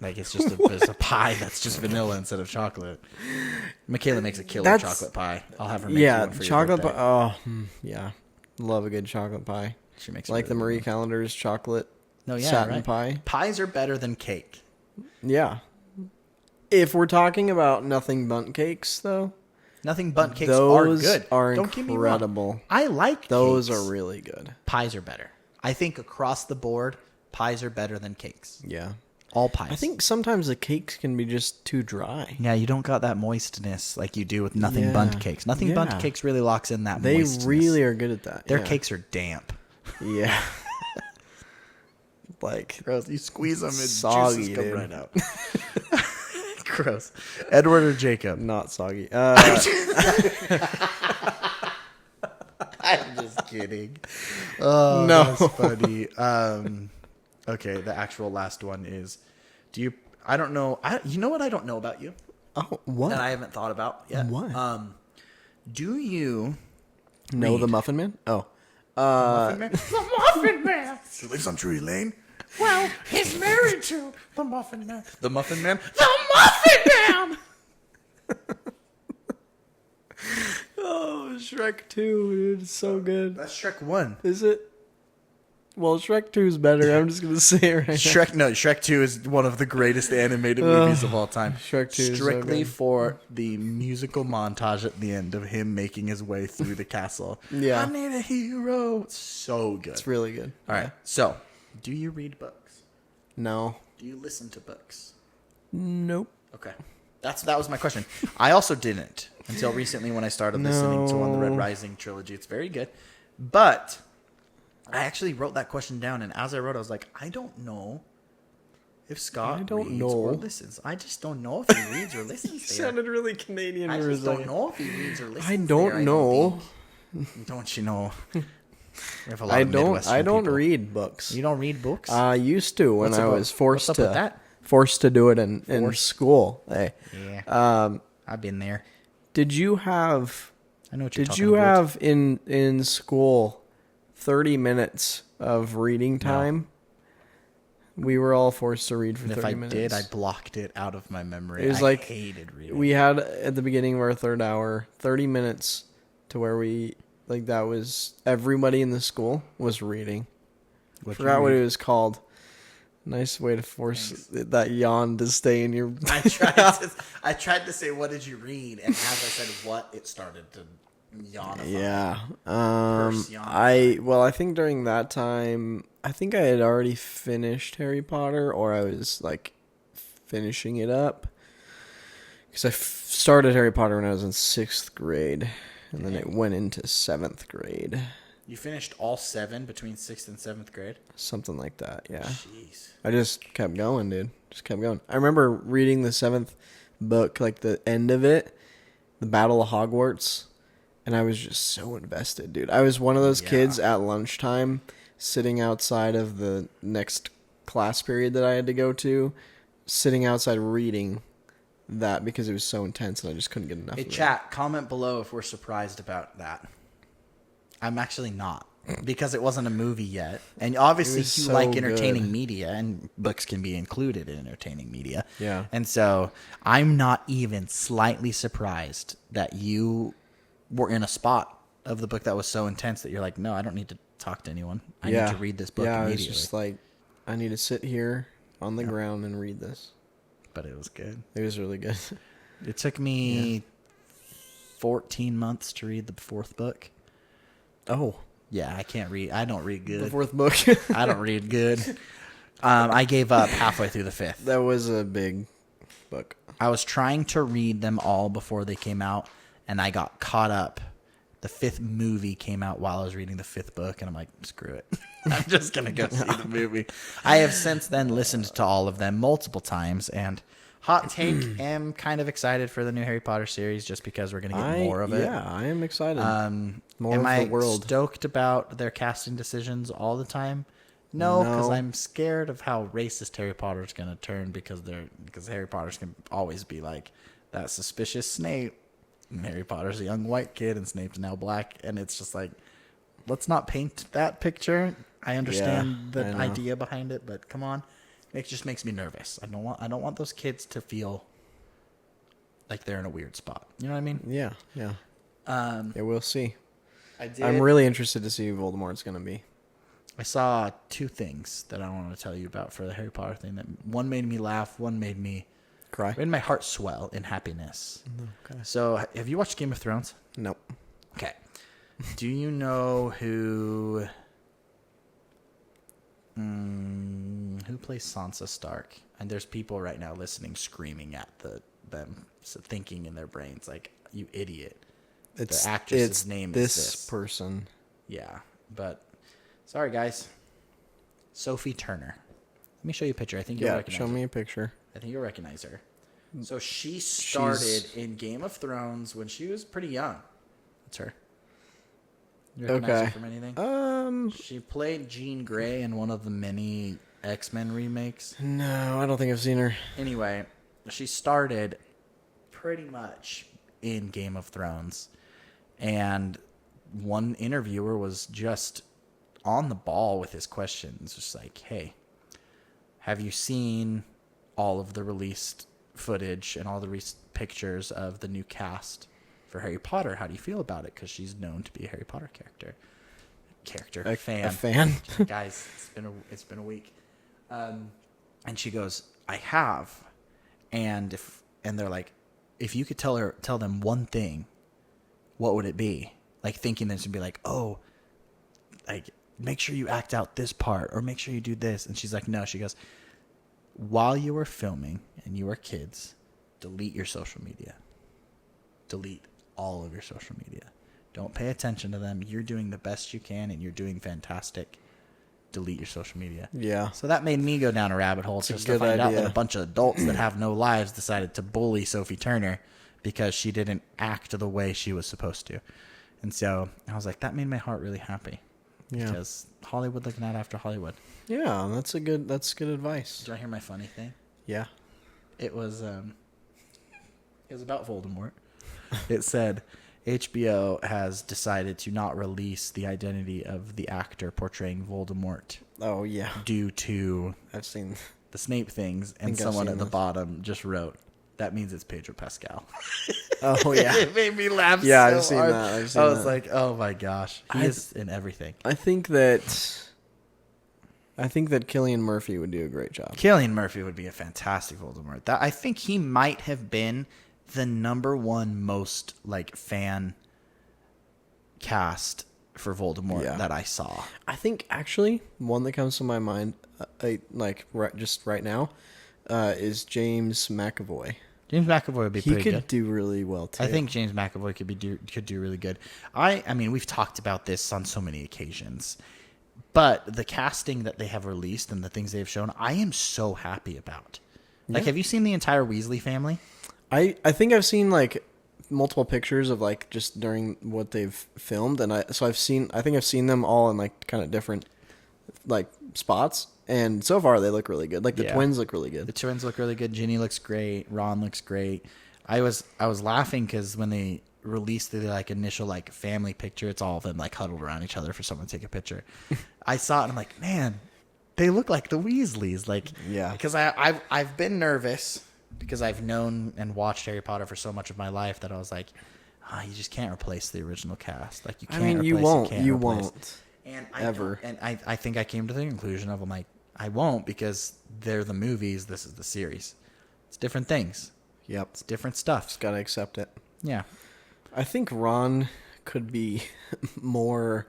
Like, it's just there's a pie that's just vanilla instead of chocolate. Michaela makes a killer chocolate pie. I'll have her make one for chocolate your birthday. pie. Oh, yeah. Love a good chocolate pie. She makes like really the Marie Callender's chocolate satin pie. Pies are better than cake. Yeah. If we're talking about nothing bundt cakes, though, nothing bundt cakes are good. Are Don't get me incredible. wrong. I like those cakes. Are really good. Pies are better. I think across the board, pies are better than cakes. Yeah. All pies. I think sometimes the cakes can be just too dry. Yeah, you don't got that moistness like you do with nothing bundt cakes. Nothing bundt cakes really locks in that moistness. They really are good at that. Their cakes are damp. Yeah. Like, gross. You squeeze them and soggy, juices come right out. Gross. Edward or Jacob? Not soggy. I'm just kidding. Oh, no. That's funny. Okay, the actual last one is, I don't know. You know what I don't know about you? Oh, what? That I haven't thought about yet. What? Do you know the Muffin Man? Oh. The Muffin Man? The Muffin Man! He lives on Drury Lane? Well, he's married to the Muffin Man. The Muffin Man? The Muffin Man! Oh, Shrek 2, dude. It's so good. That's Shrek 1. Is it? Well, Shrek 2 is better. I'm just going to say it right now. Shrek 2 is one of the greatest animated movies of all time. Shrek 2 Strictly is so good. for the musical montage at the end of him making his way through the castle. Yeah. I need a hero. It's so good. It's really good. All right. So, do you read books? No. Do you listen to books? Nope. Okay. That was my question. I also didn't until recently when I started listening to On the Red Rising trilogy. It's very good. But I actually wrote that question down, and as I wrote, I was like, I don't know if Scott reads or listens. I just don't know if he reads or listens. You sounded really Canadian. I just don't know if he reads or listens. I don't know. Don't you know? We have a lot I of don't. Midwestern I don't people. read books. We have a lot I of don't. Midwestern I don't people. read books. You don't read books? I used to when What's I up- was forced what's up with to that? forced to do it in Forced? school. Hey, Yeah. I've been there. did you have? I know what you're Did talking you about. have in school 30 minutes of reading time? We were all forced to read for And 30 if I minutes. did, I blocked it out of my memory. It was I like hated reading. we had at the beginning of our third hour 30 minutes to where we like that was everybody in the school was reading. Forgot what it was called. Nice way to force that yawn to stay in your. I tried to say, what did you read? And as I said what, it started to yawn. Yeah. Purse yawn. I think during that time, I think I had already finished Harry Potter, or I was like finishing it up. Because I started Harry Potter when I was in 6th grade, and then it went into 7th grade. You finished all 7 between 6th and 7th grade? Something like that, yeah. Jeez. I just kept going, dude. Just kept going. I remember reading the 7th book, like the end of it, the Battle of Hogwarts, and I was just so invested, dude. I was one of those kids at lunchtime sitting outside of the next class period that I had to go to, sitting outside reading that because it was so intense and I just couldn't get enough of it. Chat, comment below if we're surprised about that. I'm actually not, because it wasn't a movie yet. And obviously you so like entertaining good. media, and books can be included in entertaining media. Yeah. And so I'm not even slightly surprised that you were in a spot of the book that was so intense that you're like, no, I don't need to talk to anyone. I need to read this book immediately. I was just like, I need to sit here on the ground and read this. But it was good. It was really good. It took me 14 months to read the 4th book. Oh. Yeah, I can't read. I don't read good. The 4th book. I don't read good. I gave up halfway through the 5th. That was a big book. I was trying to read them all before they came out, and I got caught up. The 5th movie came out while I was reading the 5th book, and I'm like, screw it. I'm just going to go see the movie. I have since then listened to all of them multiple times, and hot take, am kind of excited for the new Harry Potter series just because we're going to get more of it. Yeah, I am excited. More Am of I the world. stoked about their casting decisions all the time? No, because I'm scared of how racist Harry Potter is going to turn because Harry Potter's can always be like that suspicious Snape. And Harry Potter's a young white kid and Snape's now black, and it's just like, let's not paint that picture. I understand the idea behind it, but come on, it just makes me nervous. I don't want those kids to feel like they're in a weird spot. You know what I mean? Yeah. Yeah, we'll see. I'm really interested to see who Voldemort's going to be. I saw 2 things that I want to tell you about for the Harry Potter thing. That one made me laugh, one made Cry? my heart swell in happiness. Okay. So, have you watched Game of Thrones? Nope. Okay. Do you know who plays Sansa Stark? And there's people right now listening, screaming at them, thinking in their brains like, "You idiot!" The actress's name is this person. Yeah, but sorry guys. Sophie Turner. Let me show you a picture. I think you'll recognize show her. me a picture. I think you'll recognize her. So she started in Game of Thrones when she was pretty young. That's her. You recognize her from anything? She played Jean Grey in one of the many X-Men remakes. No, I don't think I've seen her. Anyway, she started pretty much in Game of Thrones. And one interviewer was just on the ball with his questions. Just like, hey, have you seen all of the released footage and all the pictures of the new cast for Harry Potter? How do you feel about it? Because she's known to be a Harry Potter fan. A fan. Guys, it's been a week. And she goes, I have. And they're like, if you could tell them one thing, what would it be? Like thinking that she'd be like, oh, like make sure you act out this part or make sure you do this. And she's like, no. She goes, while you were filming and you were kids, delete your social media. Delete all of your social media. Don't pay attention to them. You're doing the best you can and you're doing fantastic. Delete your social media. Yeah. So that made me go down a rabbit hole just to find out that a bunch of adults that have no lives decided to bully Sophie Turner because she didn't act the way she was supposed to. And so I was like, that made my heart really happy. Yeah. Because Hollywood looking out after Hollywood. Yeah, that's good advice. Did you hear my funny thing? Yeah. It was about Voldemort. It said HBO has decided to not release the identity of the actor portraying Voldemort Oh, yeah. due to I've seen... the Snape things, and I've someone seen at the this. bottom just wrote, "That means it's Pedro Pascal." Oh, yeah. It made me laugh Yeah, so I've seen hard. that. I've seen I was that. like, oh my gosh. He is in everything. I think that Cillian Murphy would do a great job. Cillian Murphy would be a fantastic Voldemort. I think he might have been the number one most fan cast for Voldemort that I saw. I think actually one that comes to my mind, just right now, is James McAvoy. James McAvoy would be He pretty could good. do really well too. I think James McAvoy could do really good. I mean, we've talked about this on so many occasions, but the casting that they have released and the things they have shown, I am so happy about. Have you seen the entire Weasley family? I think I've seen multiple pictures of just during what they've filmed, and I think I've seen them all in kind of different spots, and so far they look really good. The twins look really good. The twins look really good. Ginny looks great. Ron looks great. I was laughing because when they released the initial family picture, it's all of them huddled around each other for someone to take a picture. I saw it and I'm like, man, they look like the Weasleys. Because I've been nervous because I've known and watched Harry Potter for so much of my life that I was like, you just can't replace the original cast. You can't. I mean, you won't. And I think I came to the conclusion of I won't, because they're the movies. This is the series. It's different things. Yep. It's different stuff. Just gotta accept it. Yeah. I think Ron could be more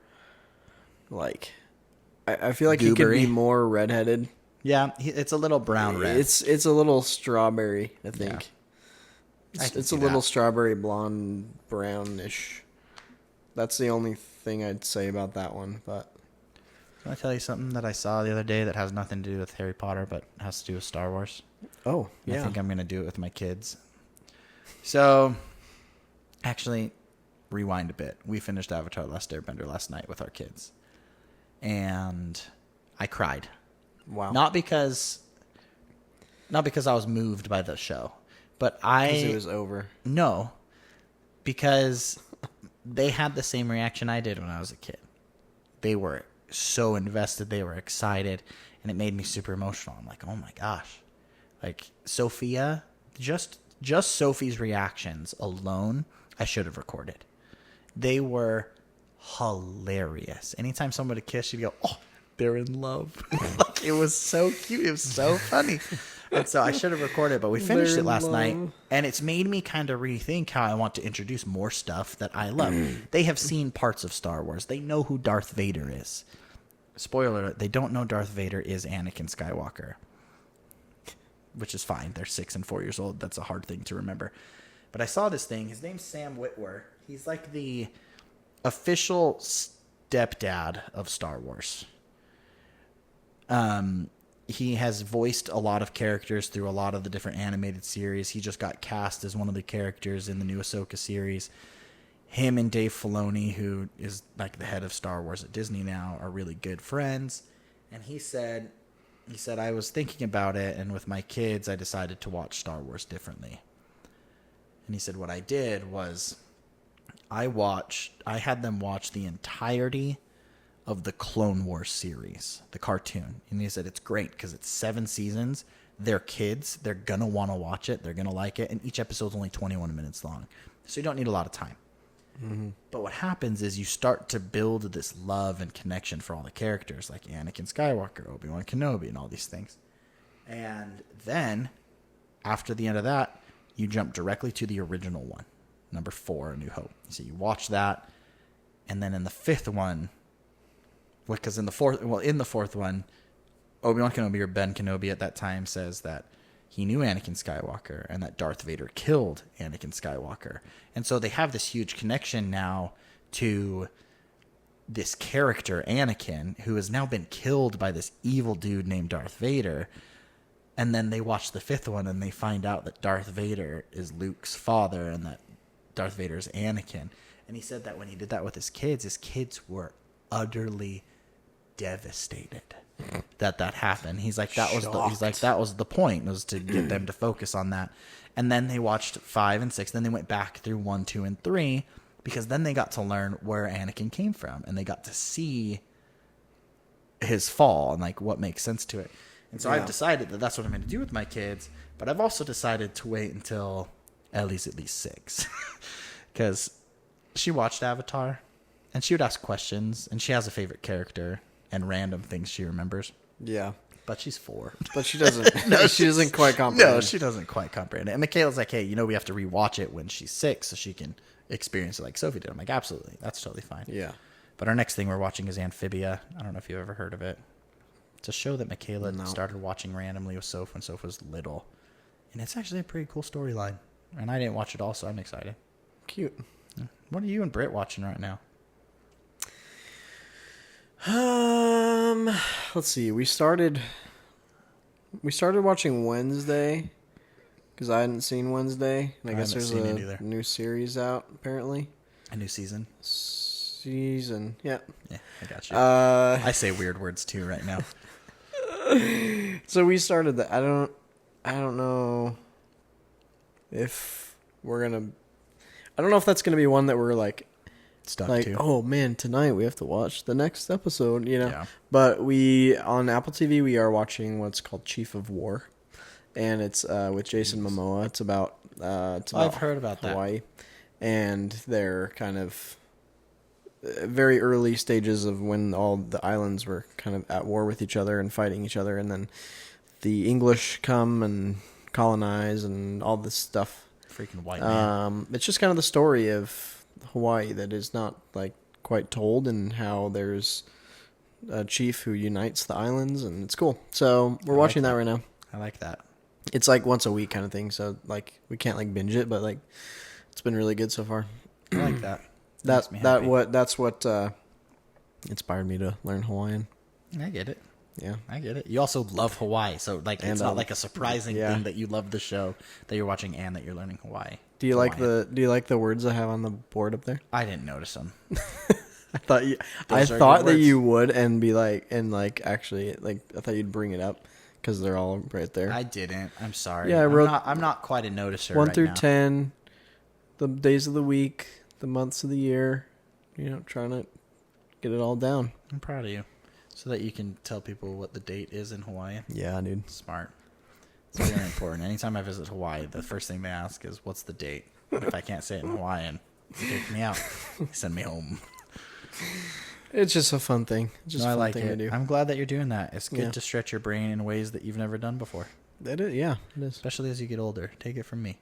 I feel like he could be more redheaded. Yeah, it's a little brown red. It's a little strawberry, I think. Yeah. It's a little strawberry blonde brownish. That's the only thing I'd say about that one, but Can I tell you something that I saw the other day that has nothing to do with Harry Potter but has to do with Star Wars? oh, yeah. I think I'm going to do it with my kids. So, actually, rewind a bit. We finished Avatar: Last Airbender last night with our kids. And I cried. Wow. Not because I was moved by the show, but Because it was over. No, because they had the same reaction I did when I was a kid. They were so invested. They were excited, and it made me super emotional. I'm like, oh my gosh. Sophia, just Sophie's reactions alone, I should have recorded. They were hilarious. Anytime someone would kiss, she'd go, oh, they're in love. It was so cute. It was so funny. And so I should have recorded, but we finished it last night, and it's made me kind of rethink how I want to introduce more stuff that I love. They have seen parts of Star Wars. They know who Darth Vader is. Spoiler alert, they don't know Darth Vader is Anakin Skywalker, which is fine. They're 6 and 4 years old. That's a hard thing to remember. But I saw this thing. His name's Sam Witwer. He's the official stepdad of Star Wars. He has voiced a lot of characters through a lot of the different animated series. He just got cast as one of the characters in the new Ahsoka series. Him and Dave Filoni, who is the head of Star Wars at Disney now, are really good friends. And he said, I was thinking about it, and with my kids, I decided to watch Star Wars differently. And he said, what I did was I had them watch the entirety of the Clone Wars series, the cartoon. And he said, it's great because it's 7 seasons. They're kids. They're going to want to watch it. They're going to like it. And each episode's only 21 minutes long. So you don't need a lot of time. Mm-hmm. But what happens is you start to build this love and connection for all the characters, like Anakin Skywalker, Obi-Wan Kenobi, and all these things. And then, after the end of that, you jump directly to the original one, number 4, A New Hope. So you watch that, and then in the 5th one, because in the fourth one, Obi-Wan Kenobi, or Ben Kenobi at that time, says that he knew Anakin Skywalker and that Darth Vader killed Anakin Skywalker. And so they have this huge connection now to this character, Anakin, who has now been killed by this evil dude named Darth Vader. And then they watch the 5th one and they find out that Darth Vader is Luke's father and that Darth Vader is Anakin. And he said that when he did that with his kids were utterly devastated that happened. He's like, that was the point, was to get them to focus on that. And then they watched 5 and 6. Then they went back through 1, 2, and 3, because then they got to learn where Anakin came from, and they got to see his fall and like what makes sense to it. And so I've decided that that's what I'm going to do with my kids. But I've also decided to wait until at least 6, because she watched Avatar, and she would ask questions, and she has a favorite character and random things she remembers. Yeah. But she's 4. But she doesn't. She doesn't quite comprehend. No, she doesn't quite comprehend it. And Michaela's like, hey, we have to rewatch it when she's 6 so she can experience it like Sophie did. I'm like, absolutely. That's totally fine. Yeah. But our next thing we're watching is Amphibia. I don't know if you've ever heard of it. It's a show that Michaela started watching randomly with Soph when Soph was little. And it's actually a pretty cool storyline. And I didn't watch it all, so I'm excited. Cute. What are you and Britt watching right now? Let's see. We started watching Wednesday because I hadn't seen Wednesday, and I guess there's a new series out apparently. A new season. Yeah. Yeah, I got you. I say weird words too right now. So we started that. I don't know if we're gonna. I don't know if that's gonna be one that we're like. Stuck like, to. oh man, tonight we have to watch the next episode, Yeah. But we, on Apple TV, we are watching what's called Chief of War, and it's with Jason Momoa. It's about I've heard about Hawaii, and they're kind of very early stages of when all the islands were kind of at war with each other and fighting each other, and then the English come and colonize and all this stuff. Freaking white man. It's just kind of the story of Hawaii that is not like quite told, and how there's a chief who unites the islands, and it's cool. So we're watching that right now. I like that. It's like once a week kind of thing, so like we can't like binge it, but like it's been really good so far. I like that. That's what inspired me to learn Hawaiian. I get it. Yeah, I get it. You also love Hawaii, so like it's not like a surprising thing that you love the show that you're watching and that you're learning Hawaii. Do you like the words I have on the board up there? I didn't notice them. I thought that you would and be like, and like actually like I thought you'd bring it up because they're all right there. I didn't. I'm sorry. Yeah, I'm not quite a noticer. 1 through 10, the days of the week, the months of the year. Trying to get it all down. I'm proud of you, so that you can tell people what the date is in Hawaii. Yeah, dude. Smart. It's very important. Anytime I visit Hawaii, the first thing they ask is, what's the date? If I can't say it in Hawaiian, they take me out. They send me home. It's just a fun thing. I like it. To do. I'm glad that you're doing that. It's good to stretch your brain in ways that you've never done before. It is. Especially as you get older. Take it from me.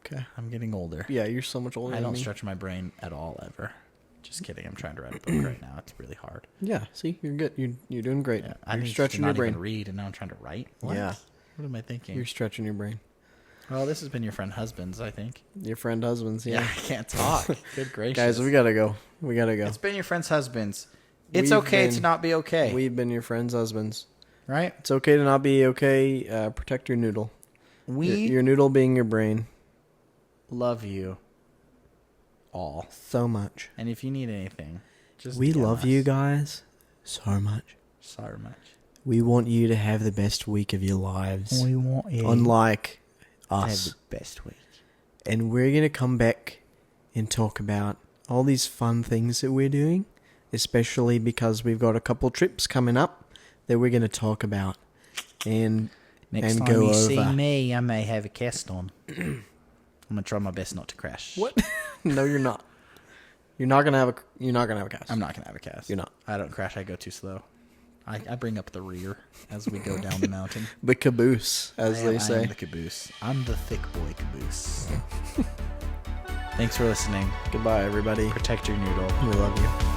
Okay. I'm getting older. Yeah, you're so much older I don't than me. stretch my brain at all, ever. Just kidding. I'm trying to write a book right now. It's really hard. Yeah. See, you're good. You're doing great. Yeah, you're stretching your brain. Even read, and now I'm tryaan to write. What? Yeah. What am I thinking? You're stretching your brain. Well, this has been your friend Husbands, I think. Your friend Husbands, yeah. I can't talk. Good gracious. Guys, we gotta go. It's been your friend's Husbands. It's okay to not be okay. We've been your friend's husbands. Right? It's okay to not be okay. Protect your noodle. Your noodle being your brain. Love you all so much. And if you need anything, just we love you guys so much. So much. We want you to have the best week of your lives. We want you. Unlike us. To have the best week. And we're going to come back and talk about all these fun things that we're doing, especially because we've got a couple trips coming up that we're going to talk about and Next and time go you over. See me, I may have a cast on. I'm going to try my best not to crash. What? No, you're not. You're not gonna have a cast. I'm not gonna have a cast. You're not. I don't crash. I go too slow. I bring up the rear as we go down the mountain. The caboose, as they say. I am the caboose. I'm the thick boy caboose. Thanks for listening. Goodbye, everybody. Protect your noodle. We love you.